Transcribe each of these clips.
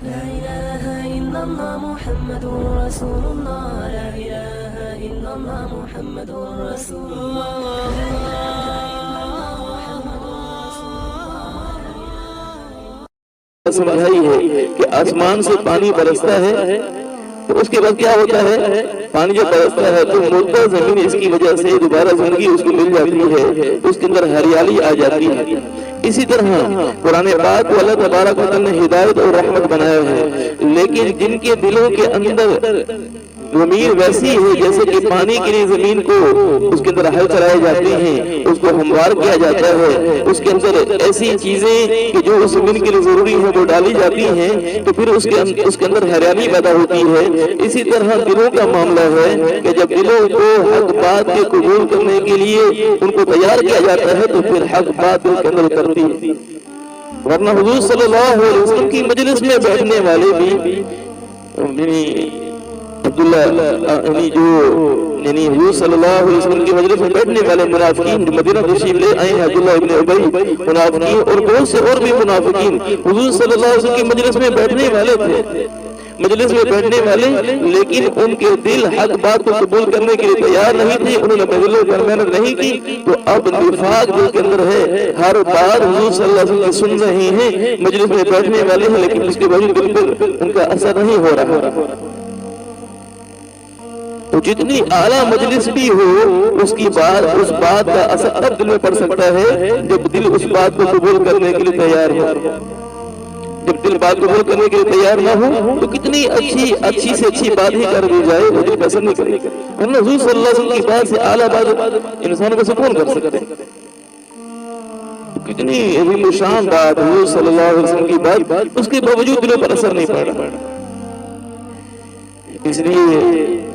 لا إله إلا الله محمد رسول الله لا إله إلا الله محمد رسول الله سمجھائی ہے کہ آسمان سے پانی برستا ہے تو اس کے بعد کیا ہوتا ہے؟ پانی جب برستا ہے تو مردہ زمین اس کی وجہ سے دوبارہ زندگی اس کو مل جاتی ہے، اس کے اندر ہریالی آ جاتی ہے۔ اسی طرح قرآن پاک کو اللہ تبارک و تعالی نے ہدایت اور رحمت بنایا ہے، لیکن جن کے دلوں کے اندر ضمیر ویسی ہے جیسے کہ پانی کے لیے زمین کو اس کے اندر ہل چلائے جاتے ہیں، اس کو ہموار کیا جاتا ہے، اس کے اندر ایسی چیزیں کہ جو اس زمین کے لیے ضروری ہیں وہ ڈالی جاتی ہیں تو پھر اس کے اندر حیرانی پیدا ہوتی ہے۔ اسی طرح دلوں کا معاملہ ہے کہ جب دلوں کو حق بات کے قبول کرنے کے لیے ان کو تیار کیا جاتا ہے تو پھر حق بات دل کے اندر اترتی ہے۔ ورنہ حضور صلی اللہ علیہ وسلم کی مجلس میں بیٹھنے والے بھی عبداللہ یعنی حضور صلی اللہ علیہ وسلم کی مجلس میں بیٹھنے والے منافقین مدینہ تشریف لے آئے ہیں، عبداللہ ابن ابی منافقین اور بہت سے اور بھی منافقین حضور صلی اللہ علیہ وسلم کی مجلس میں بیٹھنے والے تھے، مجلس میں بیٹھنے والے، لیکن ان کے دل حق بات کو قبول کرنے کے لیے تیار نہیں تھے، انہوں نے بدلوں پر محنت نہیں کی، تو اب نفاق دل کے اندر ہے، ہر بات حضور صلی اللہ علیہ وسلم کی سن رہے ہیں، مجلس میں بیٹھنے والے ہیں، لیکن اس کے باوجود دل پر ان کا اثر نہیں ہو رہا۔ تو جتنی اعلیٰ مجلس بھی ہو اس بات کا اثر اب دل میں پڑ سکتا ہے جب دل اس بات کو قبول کرنے کے لیے تیار ہو۔ جب دل بات قبول کرنے کے لیے تیار نہ ہو تو کتنی اچھی سے اچھی بات ہی کر دی جائے وہ دل پہ اثر نہیں کرے گا۔ حضور صلی اللہ علیہ وسلم کی بات سے اعلیٰ بات انسان کو سکون کر سکتے ہیں۔ کتنی عظیم و شان بات حضور صلی اللہ علیہ وسلم کی بات، اس کے باوجود دلوں پر اثر نہیں پڑ رہا۔ اس لیے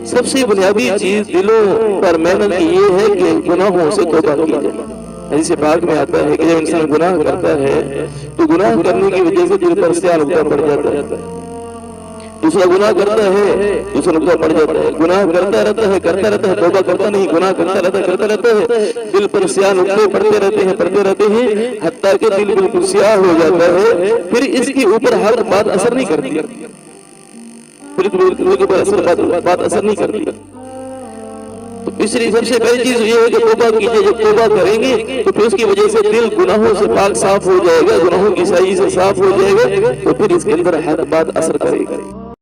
سب سے بنیادی چیز دلوں پر محنت کی یہ ہے کہ گناہوں سے توبہ کی جائے۔ حدیث پاک میں آتا ہے کہ جب انسان گناہ کرتا ہے تو گناہ کرنے کی وجہ سے دل پر سیاہ نقطہ پڑ جاتا ہے، دوسرا گناہ کرتا ہے دوسرا نقطہ پڑ جاتا ہے، گناہ کرتا رہتا ہے توبہ کرتا نہیں، گناہ کرتا رہتا ہے، دل پر سیاہ نقطے پڑتے رہتے ہیں حتیٰ کہ دل بالکل سیاہ ہو جاتا ہے، پھر اس کے اوپر ہر بات اثر نہیں کرتی، بات اثر نہیں کرتی۔ تو اس لیے سب سے پہلی چیز یہ ہے کہ توبہ کیجئے، جب توبہ کریں گے تو پھر اس کی وجہ سے دل گناہوں سے پاک صاف ہو جائے گا، گناہوں کی سائی سے صاف ہو جائے گا، تو پھر اس کے اندر حق بات اثر کرے گا۔